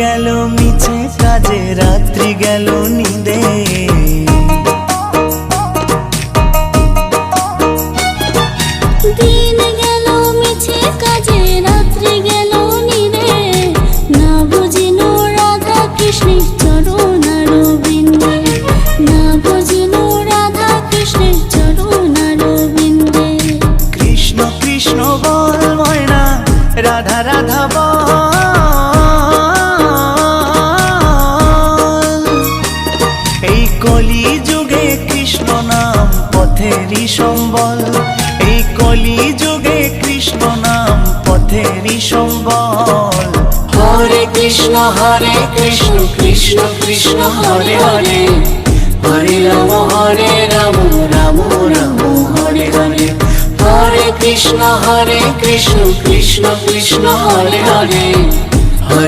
গেল মিছে কাজে, রাত্রি গেল নিদে। দিন গেল মিছে কাজে, রাত্রি গেল নিদে। না বুঝিল রাধা কৃষ্ণের চরণারবিন্দে, না বুঝিল রাধা কৃষ্ণের চরণারবিন্দে। কৃষ্ণ কৃষ্ণ বল ময়না, রাধা রাধা বল। এই কলি যুগে কৃষ্ণ নাম পথেরই সম্বল, এই কলি যুগে কৃষ্ণ নাম পথেরই সম্বল। হরে কৃষ্ণ কৃষ্ণ কৃষ্ণ হরে হরে, হরে রাম রাম রাম হরে হরে। হরে কৃষ্ণ কৃষ্ণ কৃষ্ণ হরে হরে, হরে